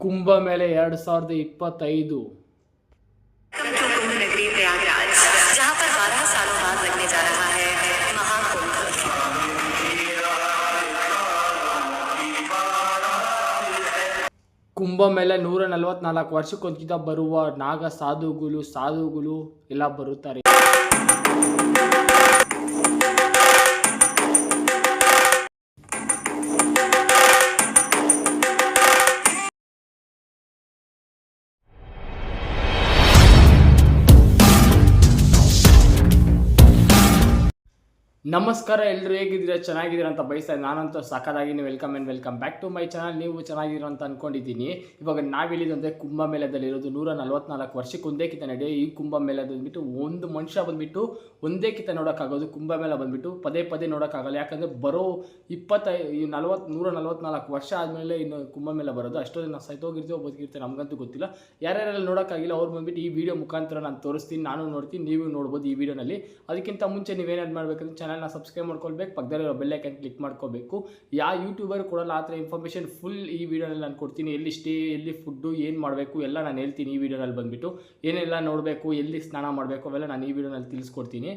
ಕುಂಭಮೇಳ 2025 कुंभ नगरी प्रयागराज, जहां पर 12 सालों बाद लगने जा रहा है महाकुंभ। ಕುಂಭಮೇಳ 144 ವರ್ಷಕ್ಕೊಂದ್ಕಿಂತ ಬರುವ ನಾಗ ಸಾಧುಗಳು ಎಲ್ಲ ಬರುತ್ತಾರೆ. ನಮಸ್ಕಾರ, ಎಲ್ಲರೂ ಹೇಗಿದ್ದೀರಾ? ಚೆನ್ನಾಗಿದ್ದೀರಾ ಅಂತ ಬಯಸ್ತಾ ನಾನಂತೂ ಸಖತ್ತಾಗಿದ್ದೀನಿ. Welcome back to my channel. ನೀವು ಚೆನ್ನಾಗಿದ್ದೀರಾ ಅಂತ ಅಂದ್ಕೊಂಡಿದ್ದೀನಿ. ಇವಾಗ ನಾವೆಲ್ಲಿದಂದರೆ ಕುಂಭಮೇಳದಲ್ಲಿರೋದು 144 ವರ್ಷಕ್ಕೆ ಒಂದೇ ಕಿತ್ತ ನಡೆಯೋ ಈ ಕುಂಭಮೇಳ ಬಂದುಬಿಟ್ಟು ಒಂದು ಮನುಷ್ಯ ಬಂದುಬಿಟ್ಟು ಒಂದೇ ಕಿತ್ತ ನೋಡೋಕ್ಕಾಗೋದು. ಕುಂಭಮೇಳ ಬಂದುಬಿಟ್ಟು ಪದೇ ನೋಡೋಕ್ಕಾಗಲ್ಲ. ಯಾಕಂದರೆ ಬರೋ 144 ವರ್ಷ ಆದಮೇಲೆ ಇನ್ನು ಕುಂಭಮೇಳ ಬರೋದು. ಅಷ್ಟೊಂದು ನಾವು ಸೈತೋಗಿರ್ತೀವೋ ಬದುಕಿರ್ತೀವಿ ನಮಗಂತೂ ಗೊತ್ತಿಲ್ಲ. ಯಾರ್ಯಾರೆಲ್ಲ ನೋಡೋಕ್ಕಾಗಿಲ್ಲ ಅವ್ರು ಬಂದುಬಿಟ್ಟು ಈ ವಿಡಿಯೋ ಮುಖಾಂತರ ನಾನು ತೋರಿಸ್ತೀನಿ, ನಾನು ನೋಡ್ತೀನಿ, ನೀವು ನೋಡ್ಬೋದು ಈ ವಿಡಿಯೋನಲ್ಲಿ. ಅದಕ್ಕಿಂತ ಮುಂಚೆ ನೀವೇನಾದ್ರು ಮಾಡಬೇಕಂದ್ರೆ ಚಾನಲ್ನ ಸಬ್ಸ್ಕ್ರೈಬ್ ಮಾಡ್ಕೊಳ್ಬೇಕು, ಪಕ್ಕದಲ್ಲಿರೋ ಬೆಲ್ ಐಕಾನ್ ಕ್ಲಿಕ್ ಮಾಡ್ಕೋಬೇಕು. ಯಾವ ಯೂಟ್ಯೂಬರ್ ಕೊಡಲ್ಲ ಆ ಥರ ಇನ್ಫಾರ್ಮೇಷನ್ ಫುಲ್ ಈ ವಿಡಿಯೋನಲ್ಲಿ ನಾನು ಕೊಡ್ತೀನಿ. ಎಲ್ಲಿ ಸ್ಟೇ, ಎಲ್ಲಿ ಫುಡ್ಡು, ಏನು ಮಾಡಬೇಕು ಎಲ್ಲ ನಾನು ಹೇಳ್ತೀನಿ ಈ ವಿಡಿಯೋನಲ್ಲಿ ಬಂದುಬಿಟ್ಟು. ಏನೆಲ್ಲ ನೋಡಬೇಕು, ಎಲ್ಲಿ ಸ್ನಾನ ಮಾಡಬೇಕು ಅವೆಲ್ಲ ನಾನು ಈ ವಿಡಿಯೋನಲ್ಲಿ ತಿಳಿಸ್ಕೊಡ್ತೀನಿ.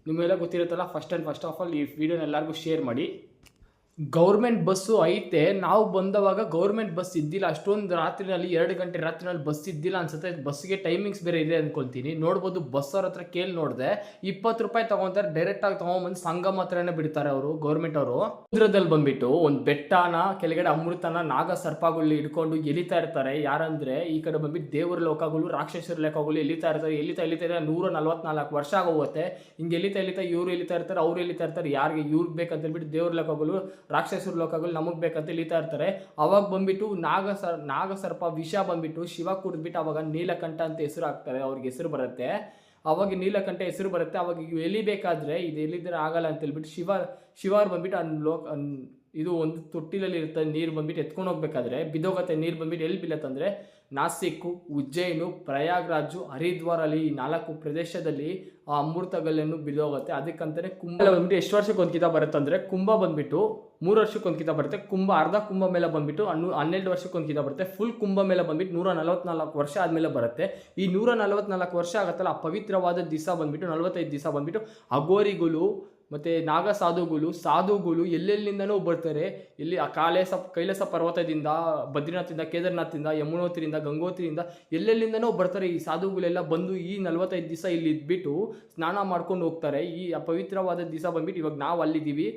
ನಿಮಗೆಲ್ಲ ಗೊತ್ತಿರುತ್ತಲ್ಲ. ಫಸ್ಟ್ ಆಫ್ ಆಲ್ ಈ ವಿಡಿಯೋನ ಎಲ್ಲರಿಗೂ ಶೇರ್ ಮಾಡಿ. ಗೌರ್ಮೆಂಟ್ ಬಸ್ಸು ಐತೆ, ನಾವು ಬಂದವಾಗ ಗೌರ್ಮೆಂಟ್ ಬಸ್ ಇದ್ದಿಲ್ಲ. ಅಷ್ಟೊಂದು ರಾತ್ರಿನಲ್ಲಿ 2 ಗಂಟೆ ರಾತ್ರಿನಲ್ಲಿ ಬಸ್ ಇದ್ದಿಲ್ಲ ಅನ್ಸುತ್ತೆ. ಬಸ್ಸಿಗೆ ಟೈಮಿಂಗ್ಸ್ ಬೇರೆ ಇದೆ ಅಂದ್ಕೊಳ್ತೀನಿ. ನೋಡ್ಬೋದು, ಬಸ್ ಅವ್ರ ಹತ್ರ ಕೇಳಿ ನೋಡಿದೆ 20 ರೂಪಾಯಿ ತೊಗೊತಾರೆ. ಡೈರೆಕ್ಟಾಗಿ ತೊಗೊಂಬಂದು ಸಂಗಮ ಹತ್ರನೇ ಬಿಡ್ತಾರೆ ಅವರು, ಗೌರ್ಮೆಂಟ್ ಅವರು. ಸಮುದ್ರದಲ್ಲಿ ಬಂದುಬಿಟ್ಟು ಒಂದು ಬೆಟ್ಟನ ಕೆಳಗಡೆ ಅಮೃತನ ನಾಗ ಸರ್ಪಗಳು ಹಿಡ್ಕೊಂಡು ಎಲಿತಾ ಇರ್ತಾರೆ. ಯಾರಂದರೆ ಈ ಕಡೆ ಬಂದುಬಿಟ್ಟು ದೇವರ ಲೋಕಗಳು, ರಾಕ್ಷಸರ ಲೋಕಗಳು ಎಲಿತಾ ಇರ್ತಾರೆ. ಎಲಿತಾ 144 ವರ್ಷ ಆಗೋಗುತ್ತೆ. ಹಿಂಗೆ ಎಲಿತಾ ಇವ್ರು ಎಲಿತಾ ಇರ್ತಾರೆ, ಅವ್ರು ಎಲಿತಾ ಇರ್ತಾರೆ. ಯಾರಿಗೆ ಇವ್ರಿಗೆ ಬೇಕಂತ ಹೇಳ್ಬಿಟ್ಟು ದೇವ್ರ ಲೋಕಗಳು, ರಾಕ್ಷಸರ ಲೋಕಗಳು ನಮಗೆ ಬೇಕಂತ ಇಳಿತಾ ಇರ್ತಾರೆ. ಅವಾಗ ಬಂದ್ಬಿಟ್ಟು ನಾಗಸರ್ಪ ವಿಷ ಬಂದ್ಬಿಟ್ಟು ಶಿವ ಕುಡಿದ್ಬಿಟ್ಟು ಅವಾಗ ನೀಲಕಂಠ ಅಂತ ಹೆಸರು ಹಾಕ್ತಾರೆ. ಅವ್ರಿಗೆ ಹೆಸರು ಬರುತ್ತೆ. ಅವಾಗ ನೀಲಕಂಠ ಹೆಸರು ಬರುತ್ತೆ. ಅವಾಗ ಎಲಿಬೇಕಾದ್ರೆ ಇದು ಎಲ್ಲಿದ್ರೆ ಆಗಲ್ಲ ಅಂತ ಹೇಳ್ಬಿಟ್ಟು ಶಿವಾರ್ ಬಂದ್ಬಿಟ್ಟು ಇದು ಒಂದು ತೊಟ್ಟಿಲಲ್ಲಿ ಇರುತ್ತೆ. ನೀರು ಬಂದ್ಬಿಟ್ಟು ಎತ್ಕೊಂಡು ಹೋಗ್ಬೇಕಾದ್ರೆ ಬಿದ್ದೋಗತ್ತೆ. ನೀರು ಬಂದ್ಬಿಟ್ಟು ಎಲ್ಲಿ ಬೀಳತ್ತಂದರೆ ನಾಸಿಕ್, ಉಜ್ಜಯಿನು, ಪ್ರಯಾಗ್ರಾಜು, ಹರಿದ್ವಾರಲ್ಲಿ ಈ 4 ಪ್ರದೇಶದಲ್ಲಿ ಆ ಅಮೃತಗಲ್ಲನ್ನು ಬಿದ್ದೋಗುತ್ತೆ. ಅದಕ್ಕಂತಾನೆ ಕುಂಭ ಬಂದ್ಬಿಟ್ಟು ಎಷ್ಟು ವರ್ಷಕ್ಕೆ ಒಂದ್ಕಿತ ಬರುತ್ತೆ ಅಂದರೆ ಕುಂಭ ಬಂದ್ಬಿಟ್ಟು 3 ವರ್ಷಕ್ಕೆ ಒಂದ್ಕಿತ ಬರುತ್ತೆ. ಅರ್ಧ ಕುಂಭ ಮೇಳ ಬಂದ್ಬಿಟ್ಟು 12 ವರ್ಷಕ್ಕೆ ಒಂದ್ಕಿತ ಬರುತ್ತೆ. ಫುಲ್ ಕುಂಭ ಮೇಳ ಬಂದ್ಬಿಟ್ಟು 144 ವರ್ಷ ಆದಮೇಲೆ ಬರುತ್ತೆ. ಈ 144 ವರ್ಷ ಆಗುತ್ತಲ್ಲ, ಆ ಪವಿತ್ರವಾದ ದಿವಸ ಬಂದ್ಬಿಟ್ಟು 45 ದಿವಸ ಬಂದ್ಬಿಟ್ಟು ಅಘೋರಿಗಳು ಮತ್ತು ನಾಗ ಸಾಧುಗಳು ಎಲ್ಲೆಲ್ಲಿಂದನೂ ಬರ್ತಾರೆ. ಇಲ್ಲಿ ಆ ಕೈಲಾಸ ಪರ್ವತದಿಂದ, ಬದ್ರಿನಾಥಿಂದ, ಕೇದಾರ್ನಾಥಿಂದ, ಯಮುನೋತ್ರಿಯಿಂದ, ಗಂಗೋತ್ರಿಯಿಂದ ಎಲ್ಲೆಲ್ಲಿಂದನೂ ಬರ್ತಾರೆ. ಈ ಸಾಧುಗಳೆಲ್ಲ ಬಂದು ಈ 45 ದಿವಸ ಇಲ್ಲಿ ಇದ್ಬಿಟ್ಟು ಸ್ನಾನ ಮಾಡ್ಕೊಂಡು ಹೋಗ್ತಾರೆ. ಈ ಪವಿತ್ರವಾದ ದಿವಸ ಬಂದ್ಬಿಟ್ಟು ಇವಾಗ ನಾವು ಅಲ್ಲಿದ್ದೀವಿ.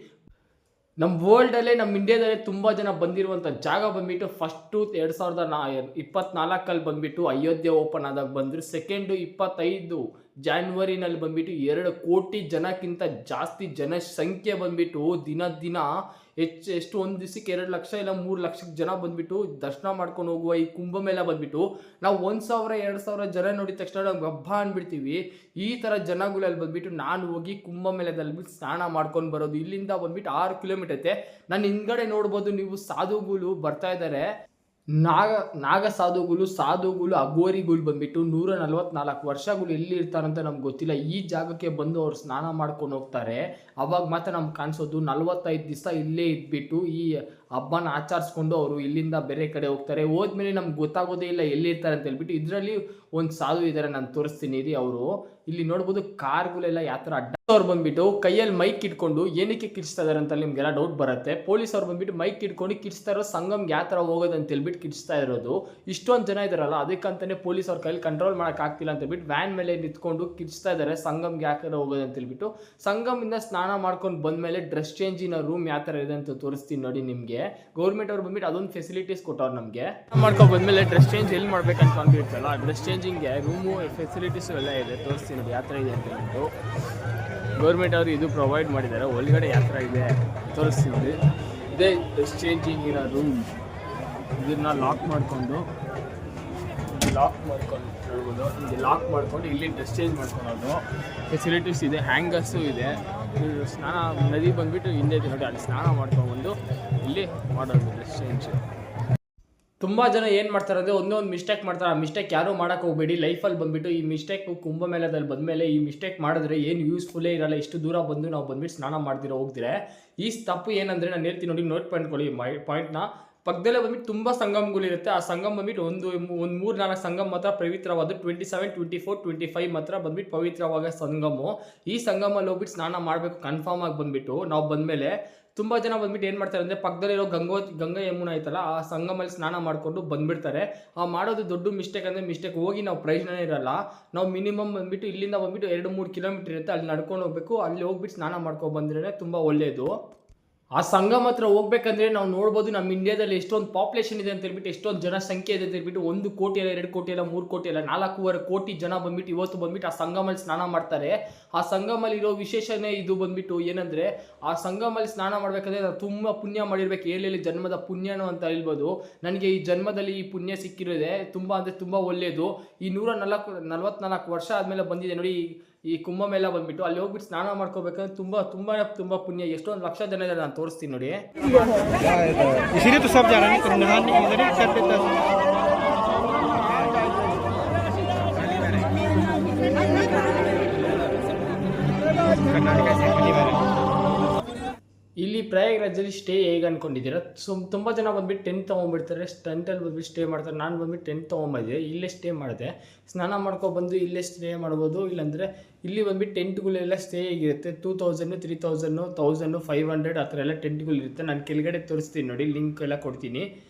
ನಮ್ಮ ವರ್ಲ್ಡಲ್ಲೇ, ನಮ್ಮ ಇಂಡಿಯಾದಲ್ಲೇ ತುಂಬ ಜನ ಬಂದಿರುವಂಥ ಜಾಗ ಬಂದುಬಿಟ್ಟು ಫಸ್ಟು 2024 ಬಂದುಬಿಟ್ಟು ಅಯೋಧ್ಯೆ ಓಪನ್ ಆದಾಗ ಬಂದರು. ಸೆಕೆಂಡು 25 ಜಾನ್ವರಿನಲ್ಲಿ ಬಂದುಬಿಟ್ಟು 2 ಕೋಟಿ ಜನಕ್ಕಿಂತ ಜಾಸ್ತಿ ಜನಸಂಖ್ಯೆ ಬಂದುಬಿಟ್ಟು ದಿನ ಎಷ್ಟು ಒಂದು ದಿವಸಕ್ಕೆ 2 ಲಕ್ಷ ಇಲ್ಲ 3 ಲಕ್ಷಕ್ಕೆ ಜನ ಬಂದುಬಿಟ್ಟು ದರ್ಶನ ಮಾಡ್ಕೊಂಡು ಹೋಗುವ ಈ ಕುಂಭಮೇಳ ಬಂದುಬಿಟ್ಟು ನಾವು 1,000-2,000 ಜನ ನೋಡಿದ ತಕ್ಷಣ ನಮ್ಗೆ ಹಬ್ಬ ಅಂದ್ಬಿಡ್ತೀವಿ. ಈ ಥರ ಜನಗಳಲ್ಲಿ ಬಂದುಬಿಟ್ಟು ನಾನು ಹೋಗಿ ಕುಂಭಮೇಳದಲ್ಲಿ ಸ್ನಾನ ಮಾಡ್ಕೊಂಡು ಬರೋದು. ಇಲ್ಲಿಂದ ಬಂದುಬಿಟ್ಟು 6 ಕಿಲೋಮೀಟರ್ ಐತೆ. ನಾನು ಹಿಂದ್ಗಡೆ ನೋಡ್ಬೋದು ನೀವು, ಸಾಧುಗಳು ಬರ್ತಾ ಇದ್ದಾರೆ. ನಾಗ ಸಾಧುಗಳು ಅಘೋರಿಗಳು ಬಂದ್ಬಿಟ್ಟು 144 ವರ್ಷಗಳು ಎಲ್ಲಿ ಇರ್ತಾರಂತ ನಮ್ಗೆ ಗೊತ್ತಿಲ್ಲ. ಈ ಜಾಗಕ್ಕೆ ಬಂದು ಅವ್ರು ಸ್ನಾನ ಮಾಡ್ಕೊಂಡು ಹೋಗ್ತಾರೆ. ಅವಾಗ ಮಾತ್ರ ನಮ್ಗೆ ಕಾಣಿಸೋದು 45 ದಿವಸ ಇಲ್ಲೇ ಇದ್ಬಿಟ್ಟು ಈ ಹಬ್ಬನ ಆಚರಿಸ್ಕೊಂಡು ಅವರು ಇಲ್ಲಿಂದ ಬೇರೆ ಕಡೆ ಹೋಗ್ತಾರೆ. ಹೋದ್ಮೇಲೆ ನಮ್ಗೆ ಗೊತ್ತಾಗೋದೇ ಇಲ್ಲ ಎಲ್ಲಿ ಇರ್ತಾರೆ ಅಂತ ಹೇಳ್ಬಿಟ್ಟು. ಇದರಲ್ಲಿ ಒಂದು ಸಾಧು ಇದ್ದಾರೆ, ನಾನು ತೋರಿಸ್ತೀನಿ ರೀ. ಅವರು ಇಲ್ಲಿ ನೋಡ್ಬೋದು ಕಾರ್ಗಳೆಲ್ಲ ಯಾವ ಥರ ಅವ್ರು ಬಂದ್ಬಿಟ್ಟು ಕೈಯಲ್ಲಿ ಮೈಕ್ ಇಟ್ಕೊಂಡು ಏನಕ್ಕೆ ಕಿಡಿಸ್ತಾ ಇದಾರೆ ಅಂತ ನಿಮ್ಗೆಲ್ಲ ಡೌಟ್ ಬರುತ್ತೆ. ಪೊಲೀಸ್ ಅವ್ರು ಬಂದ್ಬಿಟ್ಟು ಮೈಕ್ ಇಟ್ಕೊಂಡು ಕಿಡಿಸ್ತಾ ಇರೋ ಸಂಗಮ್ಗೆ ಯಾವ ಥರ ಹೋಗೋದು ಅಂತ ಹೇಳ್ಬಿಟ್ಟು ಕಿಡಿಸ್ತಾ ಇರೋದು. ಇಷ್ಟೊಂದು ಜನ ಇದಾರಲ್ಲ, ಅದಕ್ಕಂತಾನೆ ಪೊಲೀಸ್ ಅವ್ರ ಕೈಲಿ ಕಂಟ್ರೋಲ್ ಮಾಡೋಕ್ಕಾಗ್ತಿಲ್ಲ ಅಂತ ಹೇಳ್ಬಿಟ್ಟು ವ್ಯಾನ್ ಮೇಲೆ ನಿಂತ್ಕೊಂಡು ಕಿಡಿಸ್ತಾ ಇದ್ದಾರೆ ಸಂಗಮ್ಗೆ ಯಾವ ಥರ ಹೋಗೋದು ಅಂತ ಹೇಳ್ಬಿಟ್ಟು. ಸಂಗಮಿಂದ ಸ್ನಾನ ಮಾಡ್ಕೊಂಡು ಬಂದಮೇಲೆ ಡ್ರೆಸ್ ಚೇಂಜಿನ ರೂಮ್ ಯಾವ ಥರ ಇದೆ ಅಂತ ತೋರಿಸ್ತೀನಿ ನೋಡಿ ನಿಮಗೆ. ಗೌರ್ಮೆಂಟ್ ಅವ್ರು ಬಂದ್ಬಿಟ್ಟು ಅದೊಂದು ಫೆಸಿಲಿಟೀಸ್ ಕೊಟ್ಟವ್ರು ನಮಗೆ. ಮಾಡ್ಕೊಂಡು ಬಂದಮೇಲೆ ಡ್ರೆಸ್ ಚೇಂಜ್ ಎಲ್ಲಿ ಮಾಡ್ಬೇಕಂತ ಅಂದ್ಬಿಡ್ತಲ್ಲ, ಡ್ರೆಸ್ ಚೇಂಜಿಂಗ್ಗೆ ರೂಮು ಫೆಸಿಲಿಟೀಸು ಎಲ್ಲ ಇದೆ. ತೋರಿಸ್ತೀನಿ ನೋಡಿ ಯಾವ ಥರ ಇದೆ ಅಂತ ಹೇಳ್ಬಿಟ್ಟು. ಗೌರ್ಮೆಂಟ್ ಅವರು ಇದು ಪ್ರೊವೈಡ್ ಮಾಡಿದ್ದಾರೆ. ಒಳಗಡೆ ಯಾವ ಥರ ಇದೆ ತೋರಿಸ್ತೀನಿ. ಇದೇ ಡ್ರೆಸ್ ಚೇಂಜಿಂಗ್ ಇರೋ ರೂಮ್. ಇದನ್ನ ಲಾಕ್ ಮಾಡಿಕೊಂಡು ಹೇಳ್ಬೋದು. ಇಲ್ಲಿ ಲಾಕ್ ಮಾಡ್ಕೊಂಡು ಇಲ್ಲಿ ಡ್ರೆಸ್ ಚೇಂಜ್ ಮಾಡ್ಕೊಳೋದು ಫೆಸಿಲಿಟೀಸ್ ಇದೆ. ಹ್ಯಾಂಗರ್ಸು ಇದೆ. ಸ್ನಾನ ನದಿ ಬಂದುಬಿಟ್ಟು ಹಿಂದೆ ನೋಡಿ, ಅಲ್ಲಿ ಸ್ನಾನ ಮಾಡ್ಕೊಂಡ್ಬಂದು ಇಲ್ಲಿ ಮಾಡೋದು ಡ್ರೆಸ್ ಚೇಂಜ್. ತುಂಬ ಜನ ಏನು ಮಾಡ್ತಾರೆ ಅಂದರೆ ಒಂದೇ ಒಂದು ಮಿಸ್ಟೇಕ್ ಮಾಡ್ತಾರೆ. ಆ ಮಿಸ್ಟೇಕ್ ಯಾರೂ ಮಾಡೋಕ್ಕೆ ಹೋಗಬೇಡಿ. ಲೈಫಲ್ಲಿ ಬಂದುಬಿಟ್ಟು ಈ ಮಿಸ್ಟೇಕು ಕುಂಭಮೇಳದಲ್ಲಿ ಬಂದಮೇಲೆ ಈ ಮಿಸ್ಟೇಕ್ ಮಾಡಿದ್ರೆ ಏನು ಯೂಸ್ಫುಲ್ಲೇ ಇರಲ್ಲ. ಇಷ್ಟು ದೂರ ಬಂದು ನಾವು ಬಂದುಬಿಟ್ಟು ಸ್ನಾನ ಮಾಡ್ದಿರೋ ಹೋಗ್ದಿರೆ ಈ ತಪ್ಪು ಏನಂದರೆ ನಾನು ಹೇಳ್ತೀನಿ ನೋಡಿ, ನೋಟ್ ಮಾಡ್ಕೊಳ್ಳಿ ಪಾಯಿಂಟ್ನ. ಪಕ್ಕದಲ್ಲೇ ಬಂದ್ಬಿಟ್ಟು ತುಂಬ ಸಂಗಮಗಳಿರುತ್ತೆ. ಆ ಸಂಗಮ ಬಂದ್ಬಿಟ್ಟು ಒಂದು 3-4 ಸಂಗಮ ಮಾತ್ರ ಪವಿತ್ರವಾದ 27, 24, 25 ಮಾತ್ರ ಬಂದ್ಬಿಟ್ಟು ಪವಿತ್ರವಾದ ಸಂಗಮು. ಈ ಸಂಗಮಲ್ಲಿ ಹೋಗ್ಬಿಟ್ಟು ಸ್ನಾನ ಮಾಡಬೇಕು ಕನ್ಫರ್ಮ್ ಆಗಿ ಬಂದ್ಬಿಟ್ಟು ನಾವು ಬಂದಮೇಲೆ. ತುಂಬ ಜನ ಬಂದ್ಬಿಟ್ಟು ಏನು ಮಾಡ್ತಾರೆ ಅಂದರೆ ಪಕ್ಕದಲ್ಲಿರೋ ಗಂಗಾ ಯಮುನಾ ಐತಲ್ಲ ಆ ಸಂಗಮಲ್ಲಿ ಸ್ನಾನ ಮಾಡಿಕೊಂಡು ಬಂದುಬಿಡ್ತಾರೆ. ಆ ಮಾಡೋದು ದೊಡ್ಡ ಮಿಸ್ಟೇಕ್ ಅಂದರೆ ಮಿಸ್ಟೇಕ್. ಹೋಗಿ ನಾವು ಪ್ರಯೋಜನ ಇರಲ್ಲ. ನಾವು ಮಿನಿಮಮ್ ಬಂದ್ಬಿಟ್ಟು ಇಲ್ಲಿಂದ ಬಂದ್ಬಿಟ್ಟು 2-3 ಕಿಲೋಮೀಟರ್ ಇರುತ್ತೆ, ಅಲ್ಲಿ ನಡ್ಕೊಂಡು ಹೋಗಬೇಕು. ಅಲ್ಲಿ ಹೋಗ್ಬಿಟ್ಟು ಸ್ನಾನ ಮಾಡ್ಕೊಂಡು ಬಂದ್ರೇ ತುಂಬ ಒಳ್ಳೆಯದು. ಆ ಸಂಗಮ ಹತ್ರ ಹೋಗ್ಬೇಕಂದ್ರೆ ನಾವು ನೋಡ್ಬೋದು ನಮ್ಮ ಇಂಡಿಯಾದಲ್ಲಿ ಎಷ್ಟೊಂದು ಪಾಪ್ಯುಲೇಷನ್ ಇದೆ ಅಂತ ಹೇಳ್ಬಿಟ್ಟು, ಎಷ್ಟೊಂದು ಜನಸಂಖ್ಯೆ ಇದೆ ಅಂತ ಹೇಳ್ಬಿಟ್ಟು, 1 ಕೋಟಿ ಅಲ್ಲ, 2 ಕೋಟಿ ಅಲ್ಲ, 3 ಕೋಟಿ ಅಲ್ಲ, 4.5 ಕೋಟಿ ಜನ ಬಂದ್ಬಿಟ್ಟು ಇವತ್ತು ಬಂದ್ಬಿಟ್ಟು ಆ ಸಂಗಮಲ್ಲಿ ಸ್ನಾನ ಮಾಡ್ತಾರೆ. ಆ ಸಂಗಮಲ್ಲಿ ಇರೋ ವಿಶೇಷನೇ ಇದು ಬಂದ್ಬಿಟ್ಟು ಏನಂದರೆ, ಆ ಸಂಗಮಲ್ಲಿ ಸ್ನಾನ ಮಾಡಬೇಕಂದ್ರೆ ನಾವು ತುಂಬ ಪುಣ್ಯ ಮಾಡಿರ್ಬೇಕು. ಎಲ್ಲೆಲ್ಲಿ ಜನ್ಮದ ಪುಣ್ಯನೋ ಅಂತ ಹೇಳ್ಬೋದು. ನನಗೆ ಈ ಜನ್ಮದಲ್ಲಿ ಈ ಪುಣ್ಯ ಸಿಕ್ಕಿರೋದೆ ತುಂಬ ಅಂದರೆ ತುಂಬ ಒಳ್ಳೆಯದು. ಈ 144 ವರ್ಷ ಆದಮೇಲೆ ಬಂದಿದೆ ನೋಡಿ ಈ ಕುಂಭಮೇಳ ಬಂದ್ಬಿಟ್ಟು. ಅಲ್ಲಿ ಹೋಗ್ಬಿಟ್ಟು ಸ್ನಾನ ಮಾಡ್ಕೋಬೇಕಂದ್ರೆ ತುಂಬ ಪುಣ್ಯ. ಎಷ್ಟೊಂದು ಲಕ್ಷ ಜನ ಇದ್ದಾರೆ, ನಾನು ತೋರಿಸ್ತೀನಿ ನೋಡಿ. इसीलिए तो सब जा रहे हैं नहाने इधर ही कर देता है। ಇಲ್ಲಿ ಪ್ರಯಾಗ್ರಾಜಲ್ಲಿ ಸ್ಟೇ ಹೇಗೆ ಅನ್ಕೊಂಡಿದ್ದೀರಾ? ತುಂಬ ಜನ ಬಂದ್ಬಿಟ್ಟು ಟೆಂಟ್ ತೊಗೊಂಡ್ಬಿಡ್ತಾರೆ, ಟೆಂಟಲ್ಲಿ ಬಂದ್ಬಿಟ್ಟು ಸ್ಟೇ ಮಾಡ್ತಾರೆ. ನಾನು ಬಂದ್ಬಿಟ್ಟು ಟೆಂಟ್ ತೊಗೊಂಬಂದಿದ್ದೆ, ಇಲ್ಲೇ ಸ್ಟೇ ಮಾಡಿದೆ. ಸ್ನಾನ ಮಾಡ್ಕೊಬಂದು ಇಲ್ಲೇ ಸ್ಟೇ ಮಾಡ್ಬೋದು. ಇಲ್ಲಾಂದರೆ ಇಲ್ಲಿ ಬಂದ್ಬಿಟ್ಟು ಟೆಂಟ್ಗಳೆಲ್ಲ ಸ್ಟೇ ಹೇಗಿರುತ್ತೆ 2000, 3000, 1500 ಆ ಥರ ಎಲ್ಲ ಟೆಂಟ್ಗಳಿರುತ್ತೆ. ನಾನು ಕೆಳಗಡೆ ತೋರಿಸ್ತೀನಿ ನೋಡಿ, ಲಿಂಕ್ ಎಲ್ಲ ಕೊಡ್ತೀನಿ.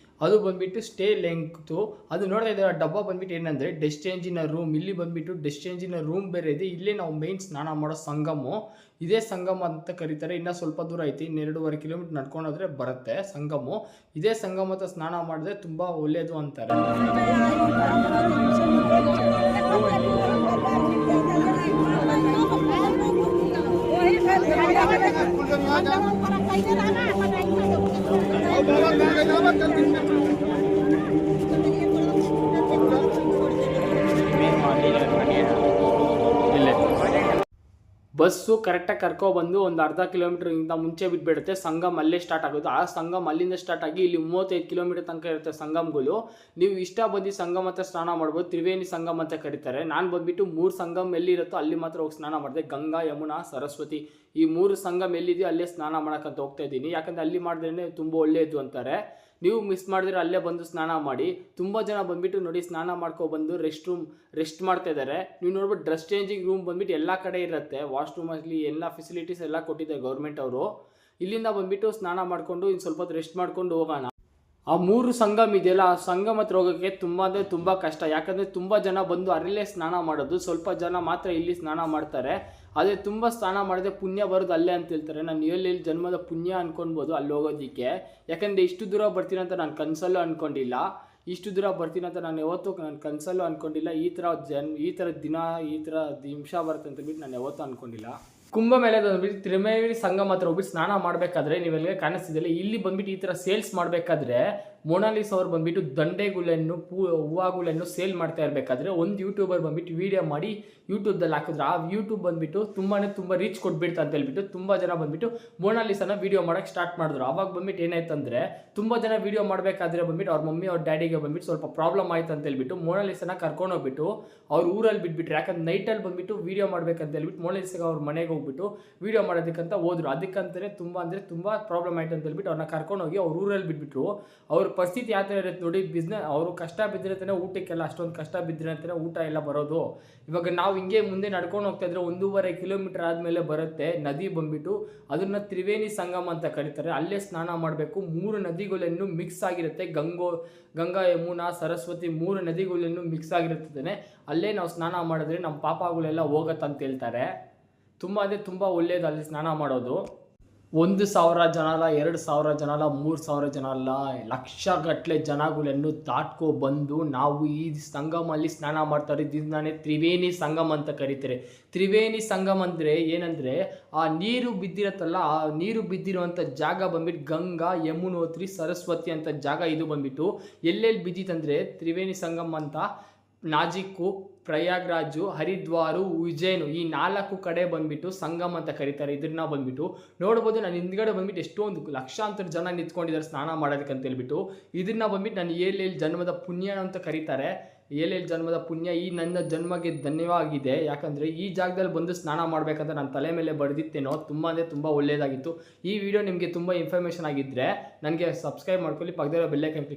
ಅದು ಬಂದ್ಬಿಟ್ಟು ಸ್ಟೇ ಲೆಂಗ್ತು. ಅದು ನೋಡ್ತಾ ಇದ್ದಾರೆ ಡಬ್ಬ ಬಂದ್ಬಿಟ್ಟು ಏನಂದರೆ ಡೆಸ್ಟ್ ಚೇಂಜಿನ ರೂಮ್. ಇಲ್ಲಿ ಬಂದ್ಬಿಟ್ಟು ಡೆಸ್ಟ್ ಚೇಂಜಿನ ರೂಮ್ ಬೇರೆ ಇದೆ. ಇಲ್ಲೇ ನಾವು ಮೇನ್ ಸ್ನಾನ ಮಾಡೋ ಸಂಗಮು. ಇದೇ ಸಂಗಮ ಅಂತ ಕರೀತಾರೆ. ಇನ್ನೂ ಸ್ವಲ್ಪ ದೂರ ಐತಿ, 2.5 ಕಿಲೋಮೀಟರ್ ನಡ್ಕೊಂಡೋದ್ರೆ ಬರುತ್ತೆ ಸಂಗಮು. ಇದೇ ಸಂಗಮ ಹತ್ರ ಸ್ನಾನ ಮಾಡಿದ್ರೆ ತುಂಬ ಒಳ್ಳೆಯದು ಅಂತಾರೆ. ಬಸ್ಸು ಕರೆಕ್ಟಾಗಿ ಕರ್ಕೊಬಂದು ಒಂದು ಅರ್ಧ ಕಿಲೋಮೀಟರ್ಗಿಂತ ಮುಂಚೆ ಬಿಟ್ಬಿಡುತ್ತೆ. ಸಂಗಮ ಅಲ್ಲೇ ಸ್ಟಾರ್ಟ್ ಆಗೋದು. ಆ ಸಂಗಮ ಅಲ್ಲಿಂದ ಸ್ಟಾರ್ಟ್ ಆಗಿ ಇಲ್ಲಿ 35 ಕಿಲೋಮೀಟರ್ ತನಕ ಇರುತ್ತೆ ಸಂಗಮಗಳು. ನೀವು ಇಷ್ಟ ಬಂದು ಸಂಗಮ ಹತ್ರ ಸ್ನಾನ ಮಾಡ್ಬೋದು. ತ್ರಿವೇಣಿ ಸಂಗಮ ಅಂತ ಕರೀತಾರೆ. ನಾನು ಬಂದ್ಬಿಟ್ಟು 3 ಸಂಗಮ ಎಲ್ಲಿರುತ್ತೋ ಅಲ್ಲಿ ಮಾತ್ರ ಹೋಗಿ ಸ್ನಾನ ಮಾಡಿದೆ. ಗಂಗಾ, ಯಮುನಾ, ಸರಸ್ವತಿ ಈ 3 ಸಂಗಮ ಎಲ್ಲಿದೆಯೋ ಅಲ್ಲೇ ಸ್ನಾನ ಮಾಡೋಕ್ಕಂತ ಹೋಗ್ತಾ ಇದ್ದೀನಿ. ಯಾಕಂದರೆ ಅಲ್ಲಿ ಮಾಡಿದ್ರೇ ತುಂಬ ಒಳ್ಳೆಯದು ಅಂತಾರೆ. ನೀವು ಮಿಸ್ ಮಾಡಿದ್ರೆ ಅಲ್ಲೇ ಬಂದು ಸ್ನಾನ ಮಾಡಿ. ತುಂಬ ಜನ ಬಂದುಬಿಟ್ಟು ನೋಡಿ ಸ್ನಾನ ಮಾಡ್ಕೊಬಂದು ರೆಸ್ಟ್ ಮಾಡ್ತಾ ಇದ್ದಾರೆ. ನೀವು ನೋಡ್ಬಿಟ್ಟು ಡ್ರೆಸ್ ಚೇಂಜಿಂಗ್ ರೂಮ್ ಬಂದುಬಿಟ್ಟು ಎಲ್ಲ ಕಡೆ ಇರುತ್ತೆ. ವಾಶ್ರೂಮಲ್ಲಿ ಎಲ್ಲ ಫೆಸಿಲಿಟೀಸ್ ಎಲ್ಲ ಕೊಟ್ಟಿದ್ದಾರೆ ಗೌರ್ಮೆಂಟ್ ಅವರು. ಇಲ್ಲಿಂದ ಬಂದುಬಿಟ್ಟು ಸ್ನಾನ ಮಾಡಿಕೊಂಡು ಇನ್ನು ಸ್ವಲ್ಪ ಹೊತ್ತು ರೆಸ್ಟ್ ಮಾಡ್ಕೊಂಡು ಹೋಗೋಣ. ಆ 3 ಸಂಗಮ ಇದೆಯಲ್ಲ, ಆ ಸಂಗಮ ಹತ್ರ ಹೋಗೋಕ್ಕೆ ತುಂಬ ಅಂದರೆ ತುಂಬ ಕಷ್ಟ. ಯಾಕಂದರೆ ತುಂಬ ಜನ ಬಂದು ಅಲ್ಲೇ ಸ್ನಾನ ಮಾಡೋದು, ಸ್ವಲ್ಪ ಜನ ಮಾತ್ರ ಇಲ್ಲಿ ಸ್ನಾನ ಮಾಡ್ತಾರೆ. ಅದೇ ತುಂಬ ಸ್ನಾನ ಮಾಡಿದ್ರೆ ಪುಣ್ಯ ಬರೋದು ಅಲ್ಲೇ ಅಂತ ಹೇಳ್ತಾರೆ. ನಾನು ಎಲ್ಲಿ ಜನ್ಮದ ಪುಣ್ಯ ಅನ್ಕೊಳ್ಬೋದು ಅಲ್ಲಿ ಹೋಗೋದಕ್ಕೆ. ಯಾಕಂದರೆ ಇಷ್ಟು ದೂರ ಬರ್ತೀನಿ ಅಂತ ನಾನು ಕನಸಲ್ಲೂ ಅಂದ್ಕೊಂಡಿಲ್ಲ. ಇಷ್ಟು ದೂರ ಬರ್ತೀನಿ ಅಂತ ನಾನು ಯಾವತ್ತೂ ನಾನು ಕನಸಲ್ಲೂ ಅಂದ್ಕೊಂಡಿಲ್ಲ. ಈ ಥರ ದಿನ ಈ ಥರ ನಿಮಿಷ ಬರುತ್ತೆ ಅಂತ ಬಿಟ್ಟು ನಾನು ಯಾವತ್ತೂ ಅಂದ್ಕೊಂಡಿಲ್ಲ. ಕುಂಭಮೇಳದ ಬಂದ್ಬಿಟ್ಟು ತ್ರಿವೇಣಿ ಸಂಗಮ ಹತ್ರ ಹೋಗ್ಬಿಟ್ಟು ಸ್ನಾನ ಮಾಡಬೇಕಾದ್ರೆ ನೀವೆಲ್ಲ ಕಾಣಿಸ್ತಿದ್ದಿಲ್ಲ. ಇಲ್ಲಿ ಬಂದ್ಬಿಟ್ಟು ಈ ಥರ ಸೇಲ್ಸ್ ಮಾಡಬೇಕಾದ್ರೆ ಮೊನಾಲಿಸ್ ಅವ್ರು ಬಂದ್ಬಿಟ್ಟು ದಂಡೆಗಳನ್ನು ಹೂವುಗಳನ್ನು ಸೇಲ್ ಮಾಡ್ತಾ ಇರಬೇಕಾದ್ರೆ ಒಂದು ಯೂಟ್ಯೂಬರ್ ಬಂದ್ಬಿಟ್ಟು ವೀಡಿಯೋ ಮಾಡಿ ಯೂಟ್ಯೂಬ್ದಲ್ಲಿ ಹಾಕಿದ್ರು. ಆ ಯೂಟ್ಯೂಬ್ ಬಂದ್ಬಿಟ್ಟು ತುಂಬ ರೀಚ್ ಕೊಟ್ಬಿಡ್ತಾ ಅಂತ ಹೇಳ್ಬಿಟ್ಟು ತುಂಬ ಜನ ಬಂದ್ಬಿಟ್ಟು ಮೊನಾಲಿಸನ ವೀಡಿಯೋ ಮಾಡೋಕ್ಕೆ ಸ್ಟಾರ್ಟ್ ಮಾಡಿದ್ರು. ಅವಾಗ ಬಂದ್ಬಿಟ್ಟು ಏನಾಯ್ತಂದರೆ ತುಂಬ ಜನ ವೀಡಿಯೋ ಮಾಡಬೇಕಾದ್ರೆ ಬಂದ್ಬಿಟ್ಟು ಅವ್ರ ಮಮ್ಮಿ ಅವ್ರ ಡ್ಯಾಡಿಗೆ ಬಂದ್ಬಿಟ್ಟು ಸ್ವಲ್ಪ ಪ್ರಾಬ್ಲಮ್ ಆಯ್ತು ಅಂತ ಹೇಳ್ಬಿಟ್ಟು ಮೊನಾಲಿಸನ ಕರ್ಕೊಂಡೋಗ್ಬಿಟ್ಟು ಅವ್ರ ಊರಲ್ಲಿ ಬಿಟ್ಬಿಟ್ರು. ಯಾಕಂದ್ರೆ ನೈಟಲ್ಲಿ ಬಂದ್ಬಿಟ್ಟು ವೀಡಿಯೋ ಮಾಡಬೇಕಂತ ಹೇಳ್ಬಿಟ್ಟು ಮೊನಾಲಿಸಗೆ ಅವ್ರ ಮನೆಗೆ ಹೋಗ್ಬಿಟ್ಟು ವೀಡಿಯೋ ಮಾಡೋದಕ್ಕಂತ ಹೋದ್ರು. ಅದಕ್ಕಂತಲೇ ತುಂಬ ಪ್ರಾಬ್ಲಮ್ ಆಯ್ತು ಅಂತ ಹೇಳ್ಬಿಟ್ಟು ಅವ್ರನ್ನ ಕರ್ಕೊಂಡೋಗಿ ಅವ್ರ ಊರಲ್ಲಿ ಬಿಟ್ಬಿಟ್ರು. ಅವ್ರ ಪರಿಸ್ಥಿತಿ ಯಾವ ಥರ ಇರುತ್ತೆ ನೋಡಿ. ಅವರು ಕಷ್ಟ ಬಿದ್ದಿರತ್ತೇ ಊಟಕ್ಕೆಲ್ಲ, ಅಷ್ಟೊಂದು ಕಷ್ಟ ಬಿದ್ದಿರತ್ತೇ ಊಟ ಎಲ್ಲ ಬರೋದು. ಇವಾಗ ನಾವು ಹಿಂಗೆ ಮುಂದೆ ನಡ್ಕೊಂಡು ಹೋಗ್ತಾ ಇದ್ರೆ 1.5 ಕಿಲೋಮೀಟರ್ ಆದಮೇಲೆ ಬರುತ್ತೆ ನದಿ ಬಂದ್ಬಿಟ್ಟು. ಅದನ್ನು ತ್ರಿವೇಣಿ ಸಂಗಮ ಅಂತ ಕರೀತಾರೆ. ಅಲ್ಲೇ ಸ್ನಾನ ಮಾಡಬೇಕು. 3 ನದಿಗಳನ್ನು ಮಿಕ್ಸ್ ಆಗಿರುತ್ತೆ. ಗಂಗಾ, ಯಮುನಾ, ಸರಸ್ವತಿ 3 ನದಿಗಳನ್ನು ಮಿಕ್ಸ್ ಆಗಿರುತ್ತದೆ. ಅಲ್ಲೇ ನಾವು ಸ್ನಾನ ಮಾಡಿದ್ರೆ ನಮ್ಮ ಪಾಪಗಳೆಲ್ಲ ಹೋಗತ್ತಂತ ಹೇಳ್ತಾರೆ. ತುಂಬ ಒಳ್ಳೆಯದು ಅಲ್ಲಿ ಸ್ನಾನ ಮಾಡೋದು. 1,000 ಜನ ಅಲ್ಲ, 2,000 ಜನ ಅಲ್ಲ, 3,000 ಜನ ಅಲ್ಲ, ಲಕ್ಷಗಟ್ಟಲೆ ಜನಗಳನ್ನು ಬಂದು ನಾವು ಈ ಸಂಗಮಲ್ಲಿ ಸ್ನಾನ ಮಾಡ್ತಾರೆ. ಇದನ್ನೇ ತ್ರಿವೇಣಿ ಸಂಗಮ ಅಂತ ಕರೀತಾರೆ. ತ್ರಿವೇಣಿ ಸಂಗಮ ಅಂದರೆ ಏನಂದರೆ ಆ ನೀರು ಬಿದ್ದಿರತ್ತಲ್ಲ, ಆ ನೀರು ಬಿದ್ದಿರುವಂಥ ಜಾಗ ಬಂದ್ಬಿಟ್ಟು ಗಂಗಾ, ಯಮುನೋತ್ರಿ, ಸರಸ್ವತಿ ಅಂತ ಜಾಗ. ಇದು ಬಂದ್ಬಿಟ್ಟು ಎಲ್ಲೆಲ್ಲಿ ಬಿದ್ದಿತ್ತಂದರೆ ತ್ರಿವೇಣಿ ಸಂಗಮ ಅಂತ ನಾಜಿಕ್ಕು, ಪ್ರಯಾಗ್ರಾಜು, ಹರಿದ್ವಾರು, ಉಜ್ಜೈನು ಈ 4 ಕಡೆ ಬಂದ್ಬಿಟ್ಟು ಸಂಗಮ ಅಂತ ಕರೀತಾರೆ. ಇದನ್ನ ಬಂದ್ಬಿಟ್ಟು ನೋಡ್ಬೋದು. ನಾನು ಹಿಂದ್ಗಡೆ ಬಂದ್ಬಿಟ್ಟು ಎಷ್ಟೊಂದು ಲಕ್ಷಾಂತರ ಜನ ನಿಂತ್ಕೊಂಡಿದ್ದಾರೆ ಸ್ನಾನ ಮಾಡೋದಕ್ಕೆ ಅಂತ ಹೇಳ್ಬಿಟ್ಟು. ಇದನ್ನ ಬಂದ್ಬಿಟ್ಟು ನಾನು ಎಲ್ಲಿ ಜನ್ಮದ ಪುಣ್ಯ ಅಂತ ಕರೀತಾರೆ. ಏಳೇಳು ಜನ್ಮದ ಪುಣ್ಯ ಈ ನನ್ನ ಜನ್ಮಕ್ಕೆ ಧನ್ಯವಾಗಿದೆ. ಯಾಕಂದರೆ ಈ ಜಾಗದಲ್ಲಿ ಬಂದು ಸ್ನಾನ ಮಾಡಬೇಕಂತ ನನ್ನ ತಲೆ ಮೇಲೆ ಬರೆದಿತ್ತೇನೋ, ತುಂಬ ಅಂದರೆ ತುಂಬ ಒಳ್ಳೆಯದಾಗಿತ್ತು. ಈ ವಿಡಿಯೋ ನಿಮಗೆ ತುಂಬ ಇನ್ಫಾರ್ಮೇಷನ್ ಆಗಿದ್ದರೆ ನನಗೆ ಸಬ್ಸ್ಕ್ರೈಬ್ ಮಾಡ್ಕೊಳ್ಳಿ, ಪಕ್ಕದಲ್ಲಿರೋ ಬೆಲ್ ಐಕಾನ್ ಕ್ಲಿಕ್